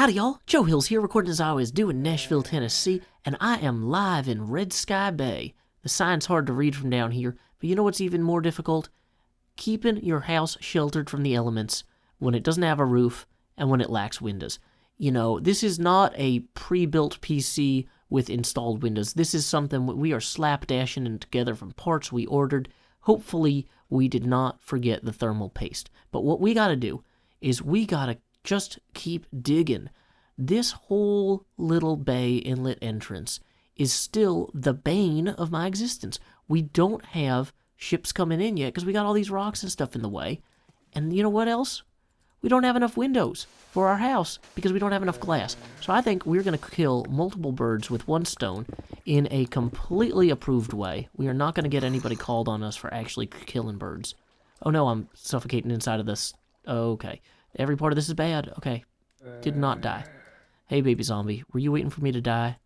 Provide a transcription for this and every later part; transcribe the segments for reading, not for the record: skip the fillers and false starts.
Howdy y'all, Joe Hills here, recording as I always do in Nashville, Tennessee, and I am live in Red Sky Bay. The sign's hard to read from down here, but you know what's even more difficult? Keeping your house sheltered from the elements when it doesn't have a roof and when it lacks windows. You know, this is not a pre-built PC with installed windows. This is something we are slapdashing in together from parts we ordered. Hopefully, we did not forget the thermal paste. But what we gotta do is we gotta just keep digging. This whole little bay inlet entrance is still the bane of my existence. We don't have ships coming in yet because we got all these rocks and stuff in the way. And you know what else? We don't have enough windows for our house because we don't have enough glass. So I think we're going to kill multiple birds with one stone in a completely approved way. We are not going to get anybody called on us for actually killing birds. Oh no, I'm suffocating inside of this. Okay. Every part of this is bad. Okay. Did not die. Hey, baby zombie, were you waiting for me to die?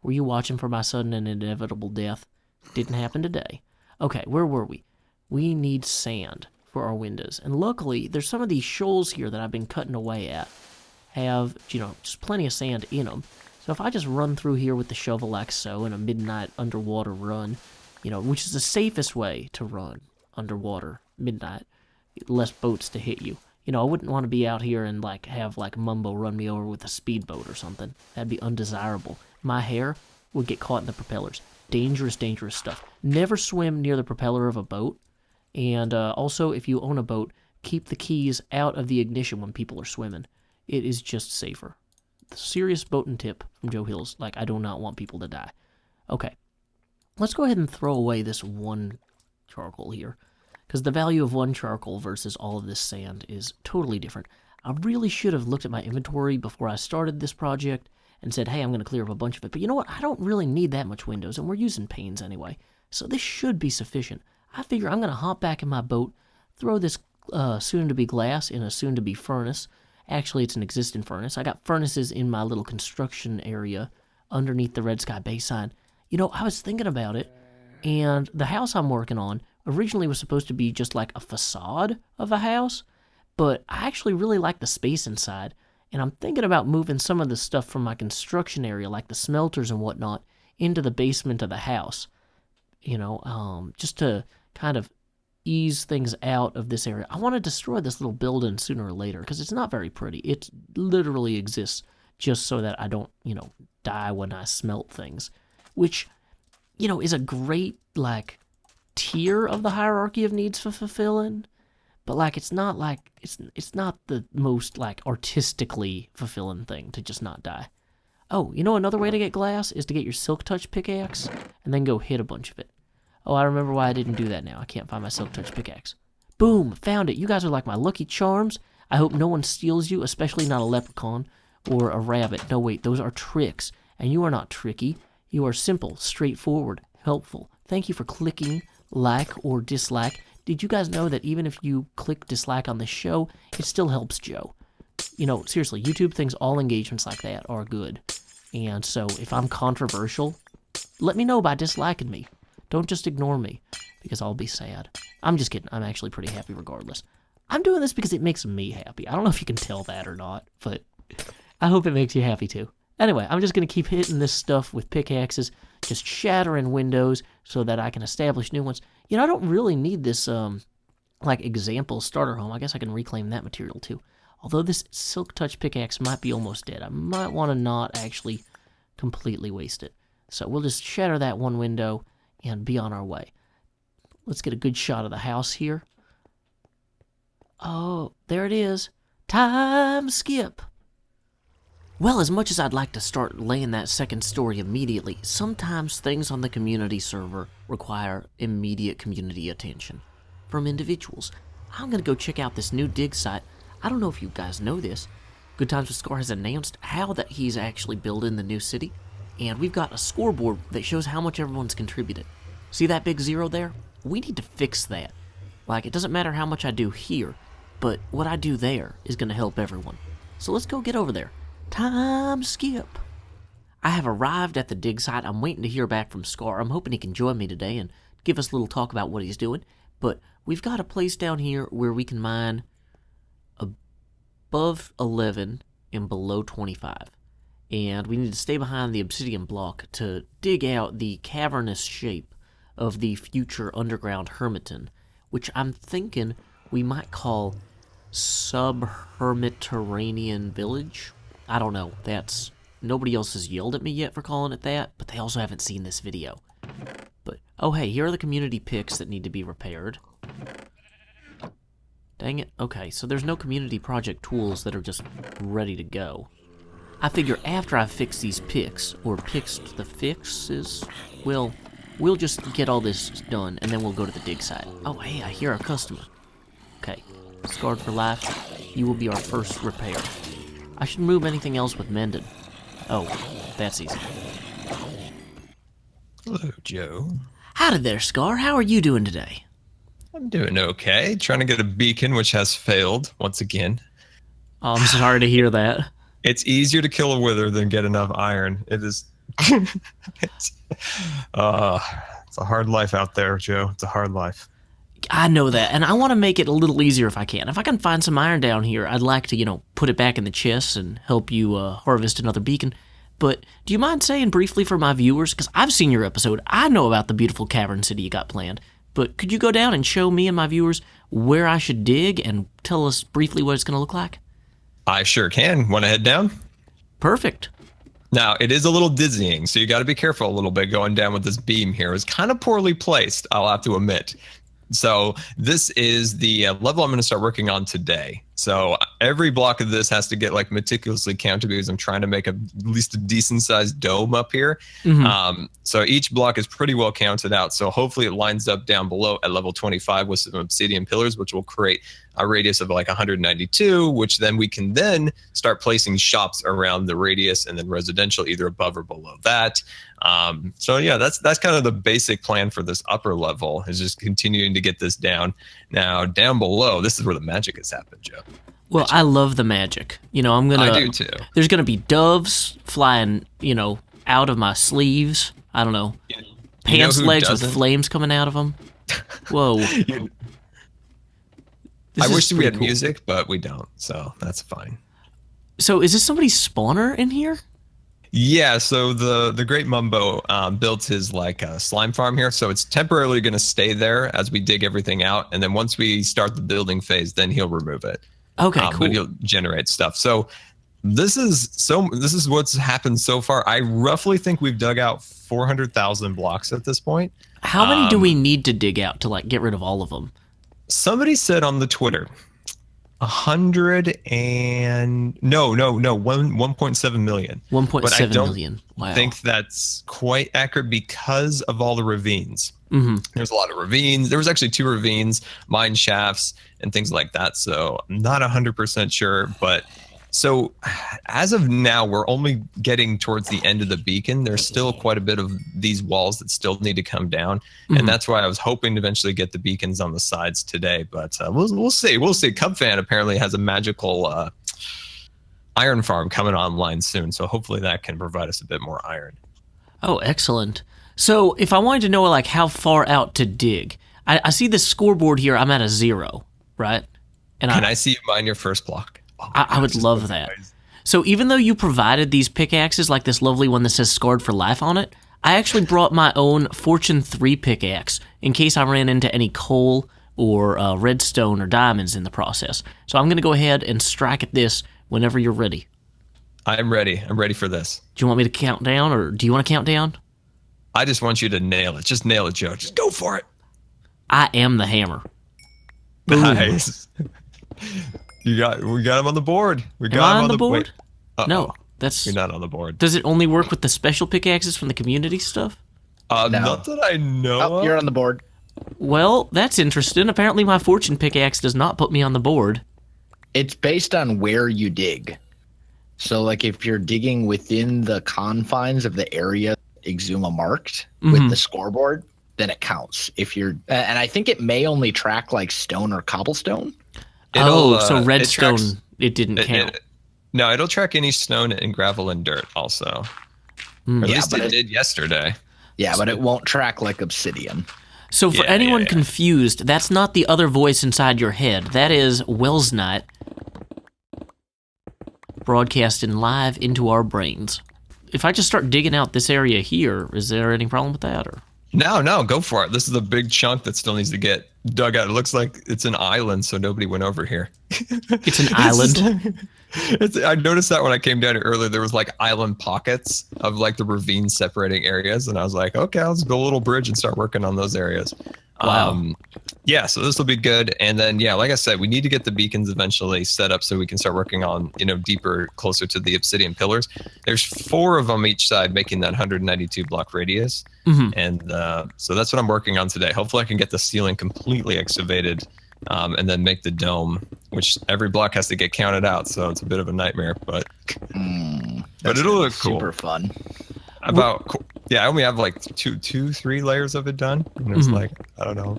Were you watching for my sudden and inevitable death? Didn't happen today. Okay, where were we? We need sand for our windows. And luckily, there's some of these shoals here that I've been cutting away at have, just plenty of sand in them. So if I just run through here with the shovel like so in a midnight underwater run, which is the safest way to run underwater, midnight, less boats to hit you. I wouldn't want to be out here and have Mumbo run me over with a speedboat or something. That'd be undesirable. My hair would get caught in the propellers. Dangerous, dangerous stuff. Never swim near the propeller of a boat. And also, if you own a boat, keep the keys out of the ignition when people are swimming. It is just safer. Serious boating tip from Joe Hills. I do not want people to die. Okay. Let's go ahead and throw away this one charcoal here, because the value of one charcoal versus all of this sand is totally different. I really should have looked at my inventory before I started this project and said, hey, I'm going to clear up a bunch of it. But you know what? I don't really need that much windows, and we're using panes anyway. So this should be sufficient. I figure I'm going to hop back in my boat, throw this soon-to-be glass in a soon-to-be furnace. Actually, it's an existing furnace. I got furnaces in my little construction area underneath the Red Sky Bay sign. I was thinking about it, and the house I'm working on originally was supposed to be just like a facade of a house, but I actually really like the space inside, and I'm thinking about moving some of the stuff from my construction area, like the smelters and whatnot, into the basement of the house, just to kind of ease things out of this area. I want to destroy this little building sooner or later, because it's not very pretty. It literally exists just so that I don't, die when I smelt things, which, is a great, tier of the hierarchy of needs for fulfilling, but it's not it's not the most artistically fulfilling thing to just not die. Oh, another way to get glass is to get your silk touch pickaxe and then go hit a bunch of it. Oh, I remember why I didn't do that now. I can't find my silk touch pickaxe. Boom, found it. You guys are like my lucky charms. I hope no one steals you, especially not a leprechaun or a rabbit. No, wait, those are tricks, and you are not tricky. You are simple, straightforward, helpful. Thank you for clicking like or dislike. Did you guys know that even if you click dislike on this show, it still helps Joe? Seriously, YouTube thinks all engagements like that are good. And so if I'm controversial, let me know by disliking me. Don't just ignore me, because I'll be sad. I'm just kidding. I'm actually pretty happy regardless. I'm doing this because it makes me happy. I don't know if you can tell that or not, but I hope it makes you happy too. Anyway, I'm just going to keep hitting this stuff with pickaxes, just shattering windows so that I can establish new ones. I don't really need this, example starter home. I guess I can reclaim that material too. Although this silk touch pickaxe might be almost dead. I might want to not actually completely waste it. So we'll just shatter that one window and be on our way. Let's get a good shot of the house here. Oh, there it is. Time skip. Well, as much as I'd like to start laying that second story immediately, sometimes things on the community server require immediate community attention from individuals. I'm going to go check out this new dig site. I don't know if you guys know this. Goodtimeswithscar has announced how that he's actually building the new city, and we've got a scoreboard that shows how much everyone's contributed. See that big 0 there? We need to fix that. It doesn't matter how much I do here, but what I do there is going to help everyone. So let's go get over there. Time skip. I have arrived at the dig site. I'm waiting to hear back from Scar. I'm hoping he can join me today and give us a little talk about what he's doing. But we've got a place down here where we can mine above 11 am below 25. And we need to stay behind the obsidian block to dig out the cavernous shape of the future underground Hermiton, which I'm thinking we might call Subhermitterrainean Village. I don't know, nobody else has yelled at me yet for calling it that, but they also haven't seen this video. But, oh hey, here are the community picks that need to be repaired. Dang it, okay, so there's no community project tools that are just ready to go. I figure after I fix these picks, or fixed the fixes, we'll just get all this done, and then we'll go to the dig site. Oh, hey, I hear our customer. Okay, Scarred for Life, you will be our first repair. I should move anything else with mended. Oh, that's easy. Hello, Joe. Howdy there, Scar. How are you doing today? I'm doing okay. Trying to get a beacon, which has failed once again. Oh, I'm sorry to hear that. It's easier to kill a wither than get enough iron. It is. it's a hard life out there, Joe. It's a hard life. I know that, and I want to make it a little easier if I can. If I can find some iron down here, I'd like to, put it back in the chest and help you harvest another beacon. But do you mind saying briefly for my viewers, because I've seen your episode, I know about the beautiful cavern city you got planned, but could you go down and show me and my viewers where I should dig and tell us briefly what it's going to look like? I sure can. Want to head down? Perfect. Now, it is a little dizzying, so you got to be careful a little bit going down with this beam here. It's kind of poorly placed, I'll have to admit. So this is the level I'm going to start working on today. So every block of this has to get meticulously counted because I'm trying to make at least a decent sized dome up here. Mm-hmm. So each block is pretty well counted out. So hopefully it lines up down below at level 25 with some obsidian pillars, which will create a radius of 192, which then we can then start placing shops around the radius and then residential either above or below that. So yeah, that's kind of the basic plan for this upper level, is just continuing to get this down. Now down below, this is where the magic has happened, Joe. Well, I love the magic. I do too. There's gonna be doves flying, out of my sleeves. I don't know. Pants legs with flames coming out of them. Whoa. I wish we had music, but we don't, so that's fine. So is this somebody's spawner in here? Yeah, so the Great Mumbo built his slime farm here, so it's temporarily going to stay there as we dig everything out, and then once we start the building phase, then he'll remove it. Okay, cool. But he'll generate stuff. So this is what's happened so far. I roughly think we've dug out 400,000 blocks at this point. How many do we need to dig out to get rid of all of them? Somebody said on the Twitter, 1.7 million. 1.7 million. Wow. I think that's quite accurate because of all the ravines. Mm-hmm. There's a lot of ravines. There was actually 2 ravines, mine shafts, and things like that. So I'm not 100% sure, but so as of now, we're only getting towards the end of the beacon. There's still quite a bit of these walls that still need to come down. Mm-hmm. And that's why I was hoping to eventually get the beacons on the sides today. But we'll see. We'll see. Cubfan apparently has a magical iron farm coming online soon. So hopefully that can provide us a bit more iron. Oh, excellent. So if I wanted to know how far out to dig, I see the scoreboard here. I'm at a 0, right? And Can I see you mine your first block? Oh I would love that. Nice. So even though you provided these pickaxes, like this lovely one that says Scarred for Life on it, I actually brought my own Fortune 3 pickaxe in case I ran into any coal or redstone or diamonds in the process. So I'm going to go ahead and strike at this whenever you're ready. I'm ready. I'm ready for this. Do you want me to count down, or do you want to count down? I just want you to nail it. Just nail it, Joe. Just go for it. I am the hammer. Nice. We got him on the board. Am I on the board? No, you're not on the board. Does it only work with the special pickaxes from the community stuff? No. Not that I know of. You're on the board. Well, that's interesting. Apparently my fortune pickaxe does not put me on the board. It's based on where you dig. So if you're digging within the confines of the area Exuma marked with the scoreboard, then it counts. If you're and I think it may only track stone or cobblestone. So redstone, it didn't count. No, it'll track any stone and gravel and dirt also. Or at least it did yesterday. Yeah, but it won't track obsidian. So for anyone confused, that's not the other voice inside your head. That is Welsknight. broadcasting live into our brains. If I just start digging out this area here, is there any problem with that? Or No, go for it. This is a big chunk that still needs to get dug out. It looks like it's an island, so nobody went over here. It's an island. I noticed that when I came down here earlier, there was like island pockets of like the ravine separating areas, and I was like, okay, let's build a little bridge and start working on those areas. Wow. Yeah, so this will be good. And then, yeah, like I said, we need to get the beacons eventually set up so we can start working on, deeper, closer to the obsidian pillars. There's 4 of them each side, making that 192 block radius. And so that's what I'm working on today. Hopefully I can get the ceiling completely excavated and then make the dome, which every block has to get counted out. So it's a bit of a nightmare, but it'll look cool. Super fun. I only have like 3 layers of it done. And there's like, I don't know,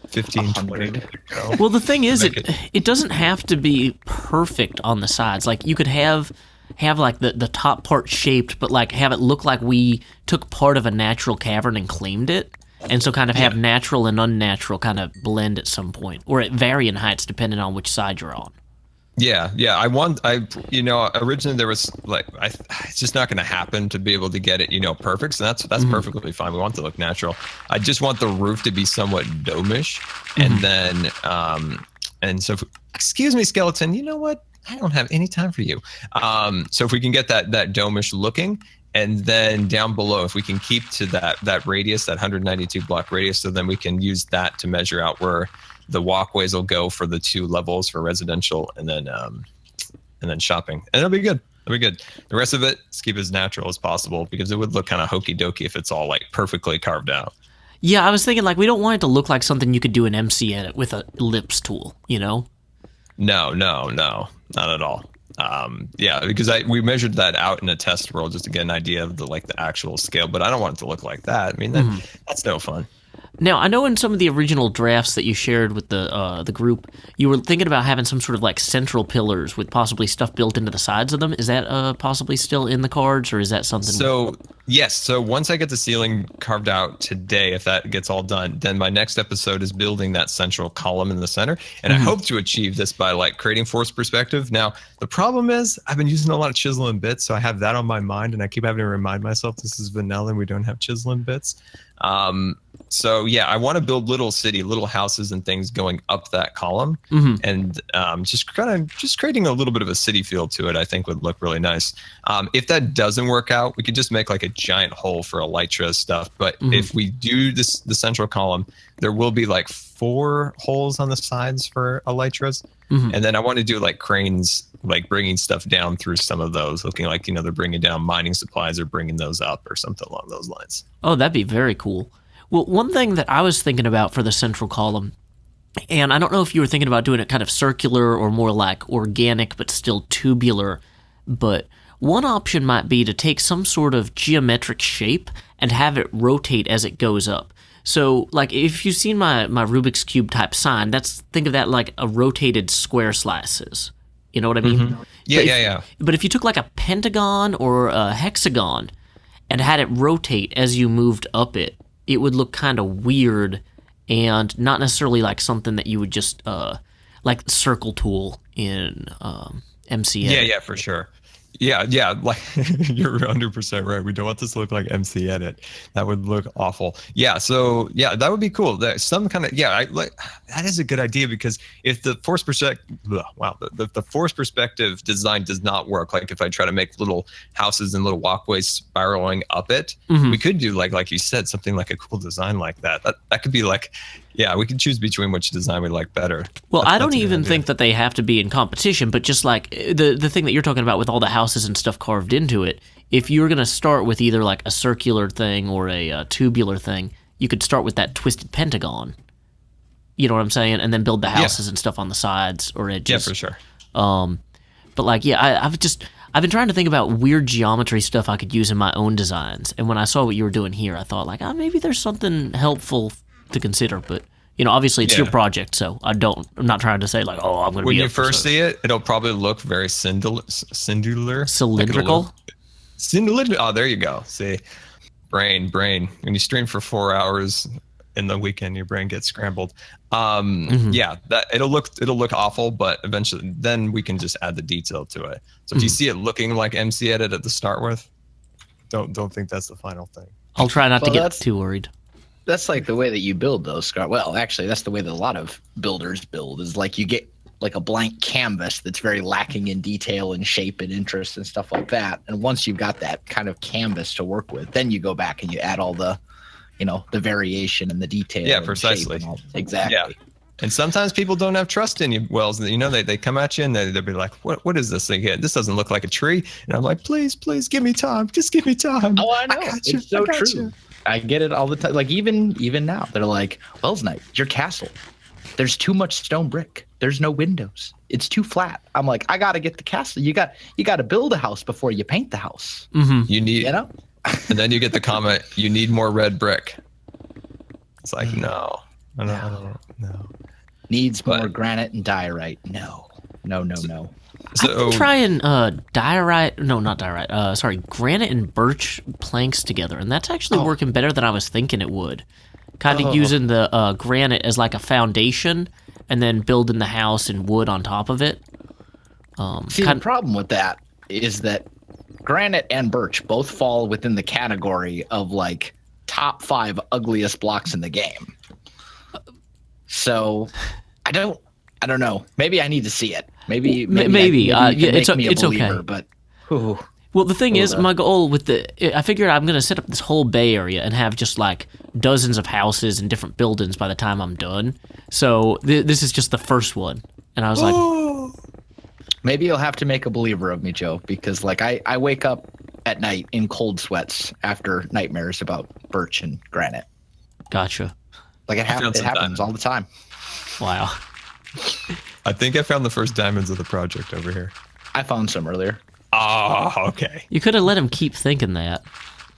15, 20 to go. Well, the thing is, it doesn't have to be perfect on the sides. Like you could have like the top part shaped, but like have it look like we took part of a natural cavern and claimed it. And so kind of have natural and unnatural kind of blend at some point, or at varying heights depending on which side you're on. Yeah. Originally there was like, it's just not going to happen to be able to get it, perfect. So that's perfectly fine. We want it to look natural. I just want the roof to be somewhat dome-ish. And then, excuse me, skeleton, you know what? I don't have any time for you. So if we can get that dome-ish looking, and then down below, if we can keep to that radius, that 192 block radius, so then we can use that to measure out where the walkways will go for the 2 levels for residential and then shopping. And it'll be good. It'll be good. The rest of it, let's keep as natural as possible because it would look kind of hokey dokey if it's all like perfectly carved out. Yeah, I was thinking like we don't want it to look like something you could do an MC edit with a ellipse tool, No, not at all. Because we measured that out in a test world just to get an idea of the actual scale, but I don't want it to look like that. I mean, that's no fun. Now, I know in some of the original drafts that you shared with the group, you were thinking about having some sort of like central pillars with possibly stuff built into the sides of them. Is that possibly still in the cards, or is that something? So, yes. So once I get the ceiling carved out today, if that gets all done, then my next episode is building that central column in the center. And I hope to achieve this by like creating forced perspective. Now, the problem is I've been using a lot of chisel and bits, so I have that on my mind, and I keep having to remind myself this is vanilla and we don't have chisel and bits. So yeah, I want to build little houses and things going up that column, and just creating a little bit of a city feel to it. I think would look really nice. If that doesn't work out, we could just make like a giant hole for elytra stuff. But if we do the central column, there will be like 4 holes on the sides for elytras, and then I want to do like cranes, like bringing stuff down through some of those, looking like they're bringing down mining supplies or bringing those up or something along those lines. Oh, that'd be very cool. Well, one thing that I was thinking about for the central column, and I don't know if you were thinking about doing it kind of circular or more like organic but still tubular, but one option might be to take some sort of geometric shape and have it rotate as it goes up. So, like, if you've seen my Rubik's Cube type sign, think of that like a rotated square slices. You know what I mean? Yeah. But if you took like a pentagon or a hexagon and had it rotate as you moved up it, it would look kind of weird and not necessarily like something that you would just like circle tool in MC. Yeah, for sure. Yeah, like you're 100% right. We don't want this to look like MC Edit. That would look awful. Yeah, so yeah, that would be cool. That some kind of that is a good idea because if the force perspective, the force perspective design does not work. Like if I try to make little houses and little walkways spiraling up it, we could do like you said, something like a cool design like that. That could be like. Yeah, we can choose between which design we like better. Well, I don't even think that they have to be in competition, but just like the thing that you're talking about with all the houses and stuff carved into it, if you're going to start with either like a circular thing or a tubular thing, you could start with that twisted pentagon. You know what I'm saying? And then build the houses and stuff on the sides or edges. Yeah, for sure. But like, yeah, I've been trying to think about weird geometry stuff I could use in my own designs. And when I saw what you were doing here, I thought like, maybe there's something helpful to consider, but obviously it's your project, so I'm not trying to say like, I'm going to be. When you first see it, it'll probably look very cylindrical. Cylindrical. Oh, there you go. See, brain. When you stream for 4 hours, in the weekend your brain gets scrambled. Mm-hmm. Yeah, that it'll look awful, but eventually then we can just add the detail to it. So if you see it looking like MC Edit at the start with, don't think that's the final thing. I'll try not to Well, get too worried. That's like the way that you build those, Scar. Well, actually, that's the way that a lot of builders build, is like you get like a blank canvas that's very lacking in detail and shape and interest and stuff like that. And once you've got that kind of canvas to work with, then you go back and you add all the, the variation and the detail. Yeah, and precisely. Shape and all. Exactly. Yeah. And sometimes people don't have trust in you, Wells. They come at you and they'll be like, what is this thing here? This doesn't look like a tree. And I'm like, please give me time. Just give me time. Oh, I know. got you. It's so I got true. you. I get it all the time. Like even now, they're like, Welsknight, your castle. There's too much stone brick. There's no windows. It's too flat. I'm like, I gotta get the castle. You got to build a house before you paint the house. Mm-hmm. You need, and then you get the comment, you need more red brick. It's like, no. Needs more granite and diorite. No. I've been trying granite and birch planks together, and that's actually working better than I was thinking it would. Kind of using the granite as like a foundation, and then building the house in wood on top of it. The problem with that is that granite and birch both fall within the category of like top 5 ugliest blocks in the game. So I don't know. Maybe I need to see it. Maybe it's believer, okay. But well, the thing is, my goal I figured I'm gonna set up this whole Bay Area and have just like dozens of houses and different buildings by the time I'm done. So this is just the first one, and I was like, maybe you'll have to make a believer of me, Joe, because like I wake up at night in cold sweats after nightmares about birch and granite. Gotcha. Like it happens all the time. Wow. I think I found the first diamonds of the project over here. I found some earlier. Oh, okay. You could have let him keep thinking that.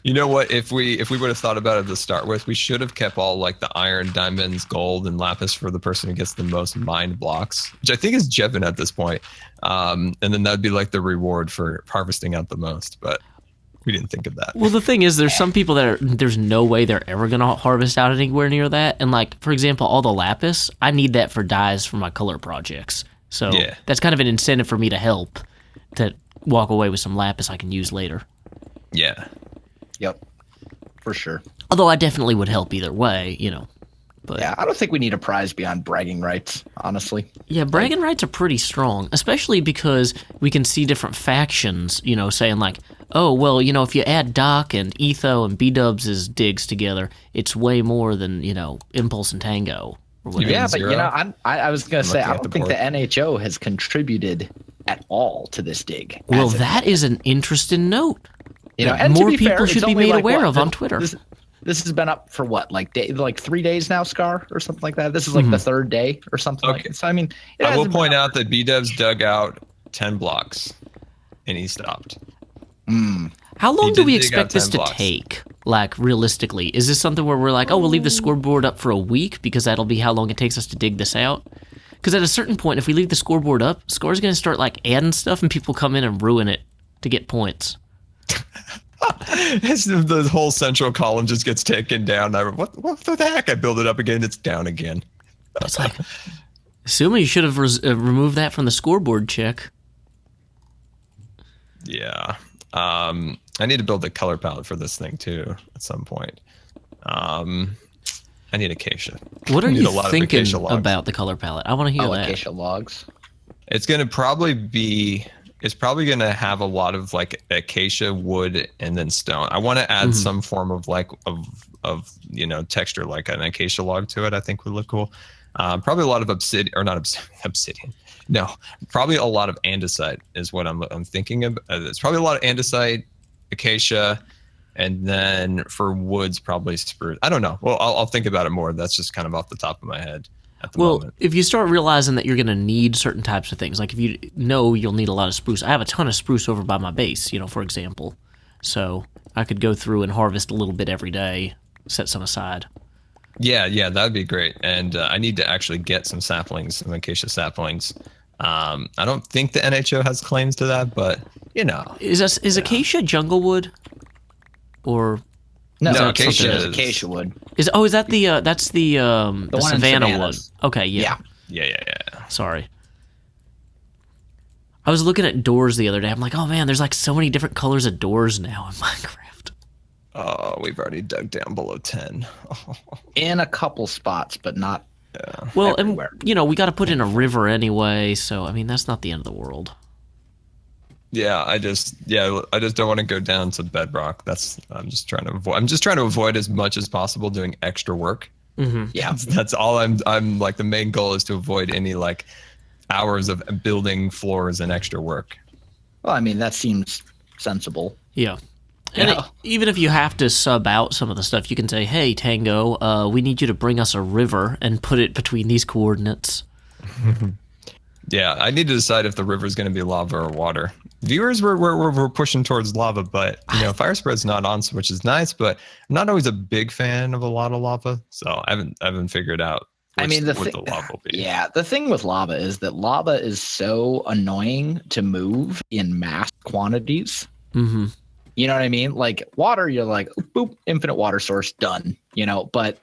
You know what? If we would have thought about it to start with, we should have kept all like the iron, diamonds, gold, and lapis for the person who gets the most mined blocks, which I think is Jevin at this point. And then that'd be like the reward for harvesting out the most. But we didn't think of that. Well, the thing is, there's some people there's no way they're ever gonna harvest out anywhere near that. And like, for example, all the lapis, I need that for dyes for my color projects. So that's kind of an incentive for me to help, to walk away with some lapis I can use later. Yeah. Yep. For sure. Although I definitely would help either way, But yeah, I don't think we need a prize beyond bragging rights, honestly. Yeah, bragging rights are pretty strong, especially because we can see different factions, saying like, oh, well, if you add Doc and Etho and B-Dubs' digs together, it's way more than, Impulse and Tango. Or whatever. Yeah, but I was going to say, I don't think the NHO has contributed at all to this dig. Well, that is an interesting note. And more people should be made aware of on Twitter. This has been up for what, like 3 days now, Scar, or something like that. This is like the 3rd day or something like that. So I mean, I will point out that B-Dubs dug out 10 blocks, and he stopped. How long do we expect this to take? Like, realistically, is this something where we're like, oh, we'll leave the scoreboard up for a week because that'll be how long it takes us to dig this out? Because at a certain point, if we leave the scoreboard up, Score's going to start like adding stuff, and people come in and ruin it to get points. The whole central column just gets taken down. What the heck? I build it up again. It's down again. It's like, assuming you should have removed that from the scoreboard check. Yeah. I need to build a color palette for this thing too at some point. I need acacia. What are you thinking about the color palette? I want to hear that. Acacia logs. It's going to probably be... It's probably going to have a lot of like acacia, wood, and then stone. I want to add some form of like of texture, like an acacia log to it. I think would look cool. Probably a lot of obsidian, or not obsidian. No, probably a lot of andesite is what I'm thinking of. It's probably a lot of andesite, acacia, and then for woods probably spruce. I don't know. Well, I'll think about it more. That's just kind of off the top of my head. Well, if you start realizing that you're going to need certain types of things, like if you know you'll need a lot of spruce. I have a ton of spruce over by my base, for example. So I could go through and harvest a little bit every day, set some aside. Yeah, that'd be great. And I need to actually get some saplings, some acacia saplings. I don't think the NHO has claims to that, but, Is acacia jungle wood? Or... No, No, acacia wood. Is that that's the one in Savannah one? Savannah's. Okay, yeah. Yeah. Sorry. I was looking at doors the other day. I'm like, oh man, there's like so many different colors of doors now in Minecraft. Oh, we've already dug down below 10. In a couple spots, but not Well, everywhere. and we got to put in a river anyway, so I mean that's not the end of the world. Yeah, I just don't want to go down to bedrock. I'm just trying to avoid as much as possible doing extra work. Mm-hmm. Yeah. That's all I'm like, the main goal is to avoid any like hours of building floors and extra work. Well, I mean, that seems sensible. Yeah. And even if you have to sub out some of the stuff, you can say, hey, Tango, we need you to bring us a river and put it between these coordinates. Yeah, I need to decide if the river is going to be lava or water. Viewers, we're pushing towards lava, but fire spread's not on, which is nice. But I'm not always a big fan of a lot of lava, so I haven't figured out. What the lava will be. Yeah, the thing with lava is that lava is so annoying to move in mass quantities. Mm-hmm. You know what I mean? Like water, you're like, boop, infinite water source, done. But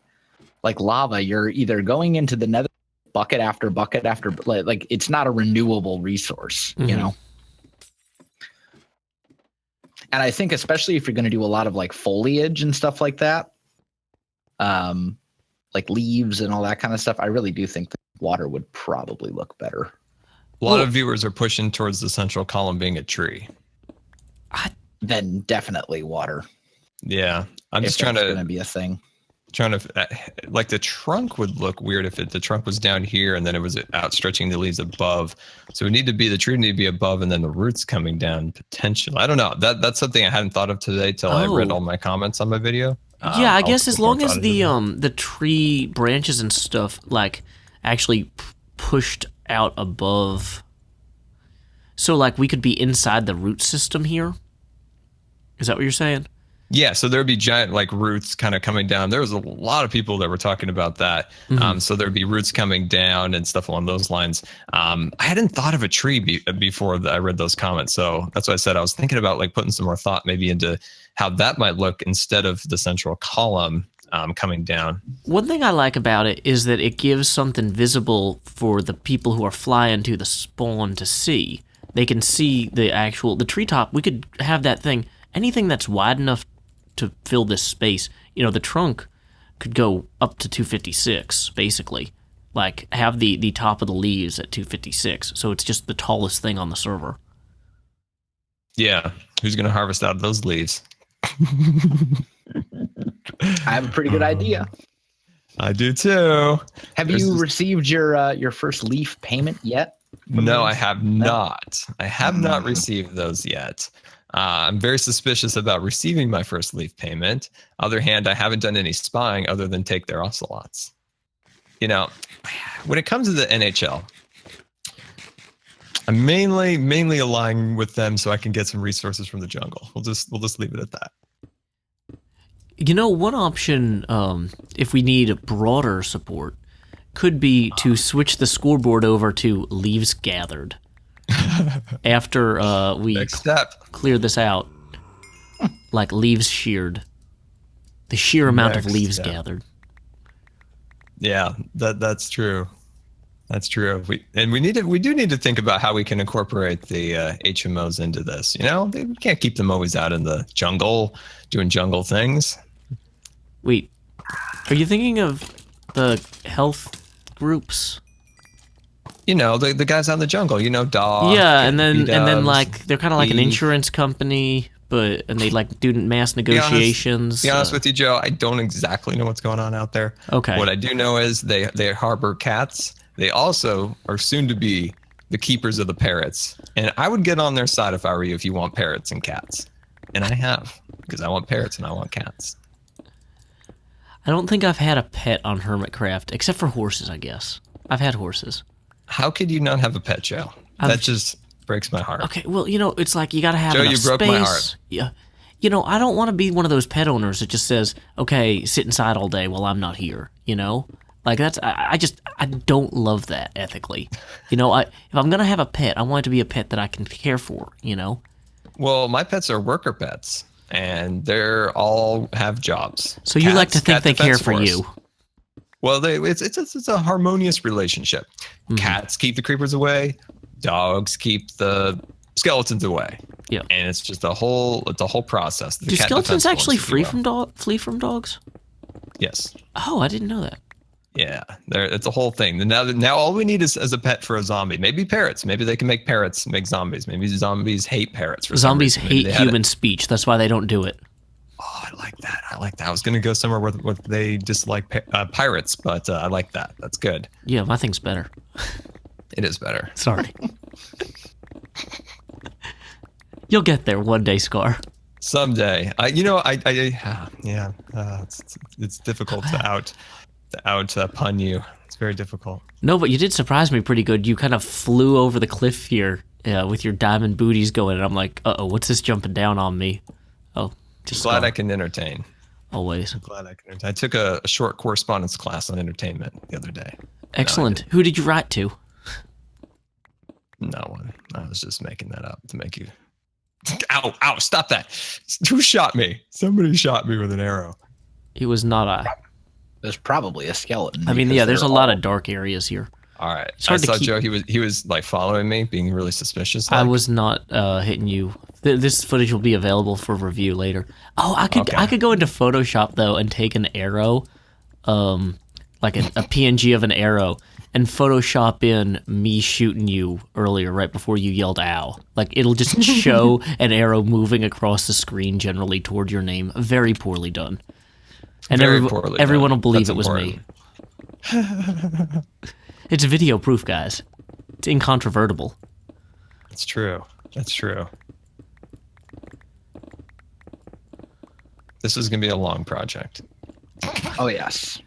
like lava, you're either going into the nether bucket after like it's not a renewable resource, Mm-hmm. And I think especially if you're going to do a lot of like foliage and stuff like that, like leaves and all that kind of stuff, I really do think that water would probably look better. A lot of viewers are pushing towards the central column being a tree. Then definitely water. Yeah, I'm just going to be a thing. Like the trunk would look weird if the trunk was down here and then it was outstretching the leaves above. So the tree would need to be above and then the roots coming down potentially. I don't know. That's something I hadn't thought of today till I read all my comments on my video. Yeah, I guess as long as the tree branches and stuff like actually pushed out above. So like we could be inside the root system here. Is that what you're saying? Yeah, so there'd be giant like roots kind of coming down. There was a lot of people that were talking about that. Mm-hmm. So there'd be roots coming down and stuff along those lines. I hadn't thought of a tree before I read those comments. So that's why I said I was thinking about like putting some more thought maybe into how that might look instead of the central column coming down. One thing I like about it is that it gives something visible for the people who are flying to the spawn to see. They can see the treetop. We could have that thing. Anything that's wide enough to fill this space, the trunk could go up to 256, basically. Like, have the top of the leaves at 256, so it's just the tallest thing on the server. Yeah, who's going to harvest out of those leaves? I have a pretty good idea. I do too. Have you received your first leaf payment yet? No, I have not. I have not received those yet. I'm very suspicious about receiving my first leaf payment. Other hand, I haven't done any spying other than take their ocelots. When it comes to the NHL, I'm mainly aligning with them so I can get some resources from the jungle. We'll just leave it at that. One option, if we need broader support, could be to switch the scoreboard over to leaves gathered. After we clear this out, like leaves sheared, the sheer amount of leaves gathered. Yeah, that's true. That's true. We do need to think about how we can incorporate the HMOs into this. We can't keep them always out in the jungle doing jungle things. Wait, are you thinking of the health groups? The guys out in the jungle, dogs. Yeah, and then like they're kind of like an insurance company, and they like do mass negotiations. Be honest with you, Joe, I don't exactly know what's going on out there. Okay. What I do know is they harbor cats. They also are soon to be the keepers of the parrots. And I would get on their side if I were you if you want parrots and cats. And I have, because I want parrots and I want cats. I don't think I've had a pet on Hermitcraft, except for horses, I guess. I've had horses. How could you not have a pet, Joe? That just breaks my heart. Okay, well, it's like you got to have Joe, enough you broke space. my heart. Yeah. I don't want to be one of those pet owners that just says, okay, sit inside all day while I'm not here, Like I don't love that ethically. If I'm going to have a pet, I want it to be a pet that I can care for, Well, my pets are worker pets. and they're all have jobs. So you like to think they care for you? Well, it's a harmonious relationship. Cats keep the creepers away, dogs keep the skeletons away. Yeah, and it's just a whole process. Do skeletons actually flee from dogs? Yes. Oh, I didn't know that. Yeah, it's a whole thing. Now all we need is as a pet for a zombie. Maybe parrots. Maybe they can make parrots make zombies. Maybe zombies hate parrots. Zombies hate human speech. That's why they don't do it. Oh, I like that. I was gonna go somewhere where they dislike pirates, but I like that. That's good. Yeah, my thing's better. It is better. Sorry. You'll get there one day, Scar. Someday. It's difficult to out pun you. It's very difficult. No, but you did surprise me pretty good. You kind of flew over the cliff here with your diamond booties going, and I'm like, uh-oh, what's this jumping down on me? Oh, just glad I can entertain. Always. I'm glad I can entertain. I took a short correspondence class on entertainment the other day. Excellent. Who did you write to? No one. I was just making that up to make you... Ow, stop that. Who shot me? Somebody shot me with an arrow. It was not I. There's probably a skeleton. I mean, yeah, there's a lot of dark areas here. All right. I saw Joe. He was like following me, being really suspicious. I was not hitting you. This footage will be available for review later. Oh, I could go into Photoshop though and take an arrow, like a PNG of an arrow, and Photoshop in me shooting you earlier, right before you yelled "ow." Like it'll just show an arrow moving across the screen, generally toward your name. Very poorly done. And everyone will believe it was me. It's video proof, guys. It's incontrovertible. It's true. That's true. This is going to be a long project. Oh, yes.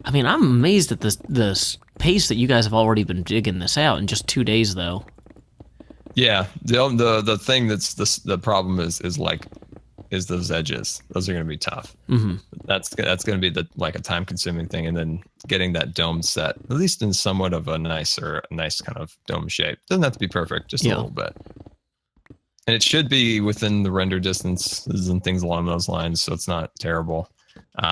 I mean, I'm amazed at the pace that you guys have already been digging this out in just 2 days, though. Yeah. The thing that's the problem is those edges. Those are going to be tough. Mm-hmm. That's going to be a time consuming thing, and then getting that dome set at least in somewhat of a nice kind of dome shape. Doesn't have to be perfect, just a little bit. And it should be within the render distances and things along those lines, so it's not terrible.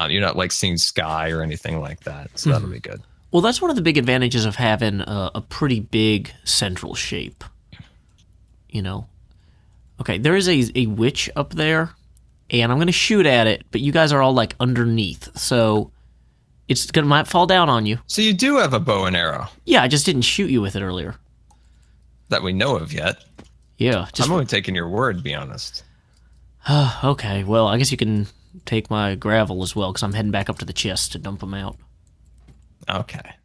You're not like seeing sky or anything like that, so that'll be good. Well, that's one of the big advantages of having a pretty big central shape. You know. Okay, there is a witch up there. And I'm going to shoot at it, but you guys are all, like, underneath, so might fall down on you. So you do have a bow and arrow? Yeah, I just didn't shoot you with it earlier. That we know of yet. Yeah. I'm only taking your word, to be honest. Okay, well, I guess you can take my gravel as well, because I'm heading back up to the chest to dump them out. Okay.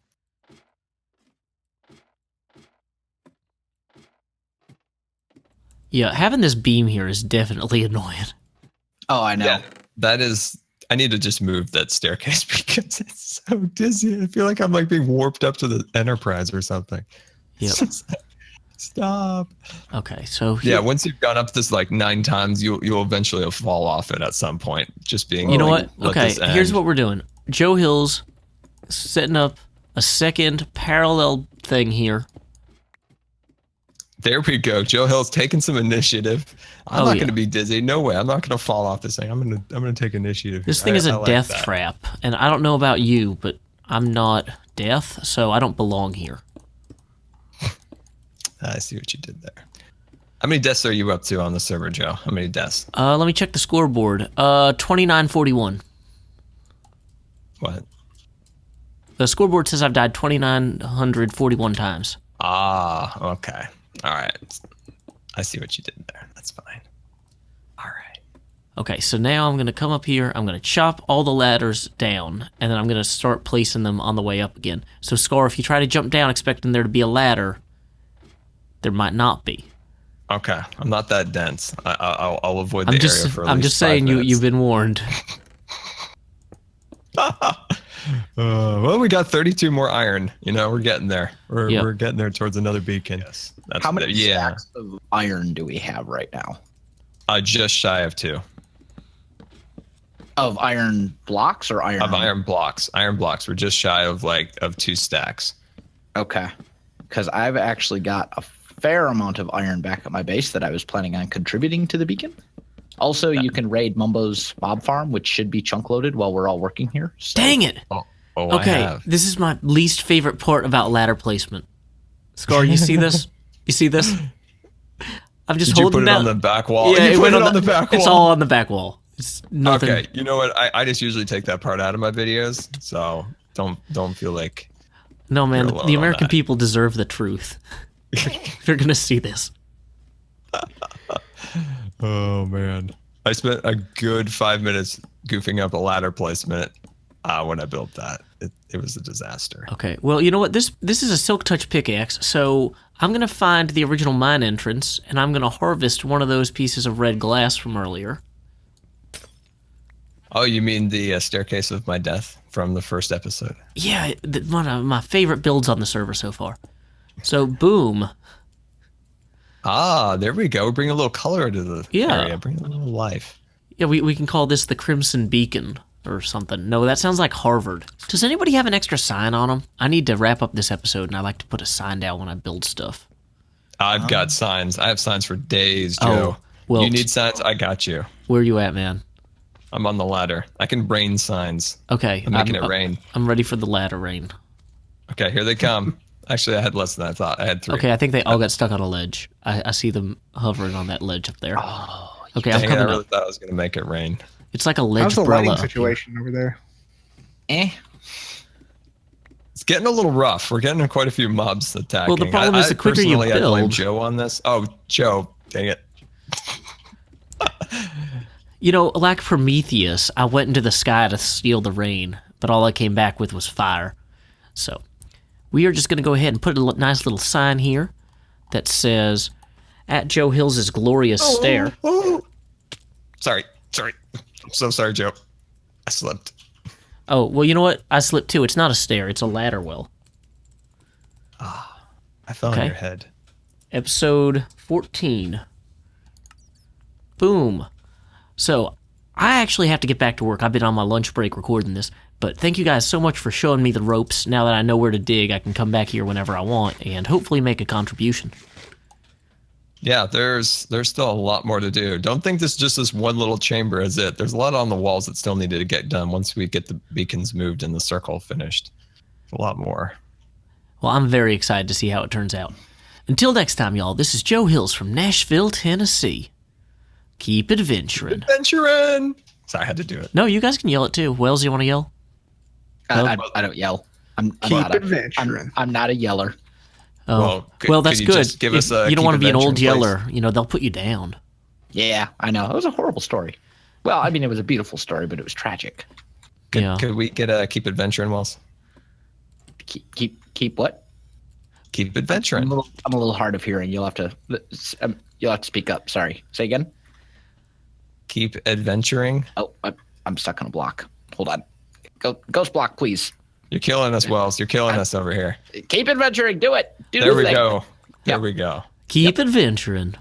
Yeah, having this beam here is definitely annoying. Oh, I know. Yeah, that is... I need to just move that staircase because it's so dizzy. I feel like I'm like being warped up to the Enterprise or something. Yep. Stop. Okay, so... Yeah, once you've gone up this like 9 times, you'll eventually fall off it at some point. Just being... You know what? Okay, here's what we're doing. Joe Hills setting up a second parallel thing here. There we go. Joe Hill's taking some initiative. I'm not going to be dizzy. No way. I'm not going to fall off this thing. I'm going to take initiative. This thing is a death trap, and I don't know about you, but I'm not death, so I don't belong here. I see what you did there. How many deaths are you up to on the server, Joe? How many deaths? Let me check the scoreboard. 2941. What? The scoreboard says I've died 2,941 times. Ah, okay. All right. I see what you did there. That's fine. All right. Okay, so now I'm going to come up here. I'm going to chop all the ladders down, and then I'm going to start placing them on the way up again. So, Scar, if you try to jump down expecting there to be a ladder, there might not be. Okay. I'm not that dense. I'll avoid the area for at least I'm just saying you've been warned. Well, we got 32 more iron. You know, we're getting there. We're getting there towards another beacon. Yes. How many stacks of iron do we have right now? Just shy of 2. Of iron blocks or iron? Of iron blocks. Iron blocks. We're just shy of 2 stacks. Okay. Because I've actually got a fair amount of iron back at my base that I was planning on contributing to the beacon. Also, you can raid Mumbo's mob farm, which should be chunk loaded while we're all working here. So. Dang it! Oh, Okay, this is my least favorite part about ladder placement. Scar, you see this? You see this? I'm just Did you holding put it down on the back wall? Yeah, you it put went it on on the back wall. It's all on the back wall. It's nothing. Okay, you know what? I just usually take that part out of my videos, so don't feel like. No, man, You're alone the on American that. people deserve the truth. They're gonna see this. Oh man, I spent a good 5 minutes goofing up a ladder placement when I built that. It was a disaster. Okay, well, you know what? This is a Silk Touch pickaxe, so I'm gonna find the original mine entrance, and I'm gonna harvest one of those pieces of red glass from earlier. Oh, you mean the staircase of my death from the first episode? Yeah, one of my favorite builds on the server so far. So, boom. Ah, there we go. Bring a little color to the area. Bring a little life. Yeah, we can call this the Crimson Beacon or something. No, that sounds like Harvard. Does anybody have an extra sign on them? I need to wrap up this episode, and I like to put a sign down when I build stuff. I've got signs. I have signs for days, Joe. well, you need signs? I got you. Where you at, man? I'm on the ladder. I can rain signs. Okay. I'm making it rain. I'm ready for the ladder rain. Okay, here they come. Actually, I had less than I thought. I had 3. Okay, I think they all got stuck on a ledge. I see them hovering on that ledge up there. Oh, okay, I'm Dang it, coming I really up. thought I was going to make it rain. It's like a ledge How's the umbrella lighting up here. situation over there? It's getting a little rough. We're getting quite a few mobs attacking. Well, the problem is the quicker you personally, I blame build- Joe on this. Oh, Joe. Dang it. You know, like Prometheus, I went into the sky to steal the rain, but all I came back with was fire. So, we are just going to go ahead and put a nice little sign here that says, at Joe Hills' glorious stair. Oh. Sorry. I'm so sorry, Joe. I slipped. Oh, well, you know what? I slipped too. It's not a stair, it's a ladder well. I fell Okay. on your head. Episode 14. Boom. So, I actually have to get back to work. I've been on my lunch break recording this, but thank you guys so much for showing me the ropes. Now that I know where to dig, I can come back here whenever I want and hopefully make a contribution. Yeah, there's still a lot more to do. Don't think this one little chamber is it. There's a lot on the walls that still needed to get done once we get the beacons moved and the circle finished. A lot more. Well, I'm very excited to see how it turns out. Until next time, y'all, this is Joe Hills from Nashville, Tennessee. Keep adventuring. Adventuring! Sorry, I had to do it. No, you guys can yell it too. Wells, you want to yell? I don't yell. I'm not adventuring. I'm not a yeller. Oh, Well, that's could you good. just give If us a you don't keep want to be an old adventuring, yeller. You know, they'll put you down. Yeah, I know. It was a horrible story. Well, I mean, it was a beautiful story, but it was tragic. Yeah. Could we get a keep adventuring, Wells? Keep what? Keep adventuring. I'm a little hard of hearing. You'll have to speak up. Sorry. Say again. Keep adventuring. Oh, I'm stuck on a block. Hold on. Ghost block, please. You're killing us, Wells. You're killing us over here. Keep adventuring. Do it. Do There the we thing. go. There Yep. we go. Keep adventuring.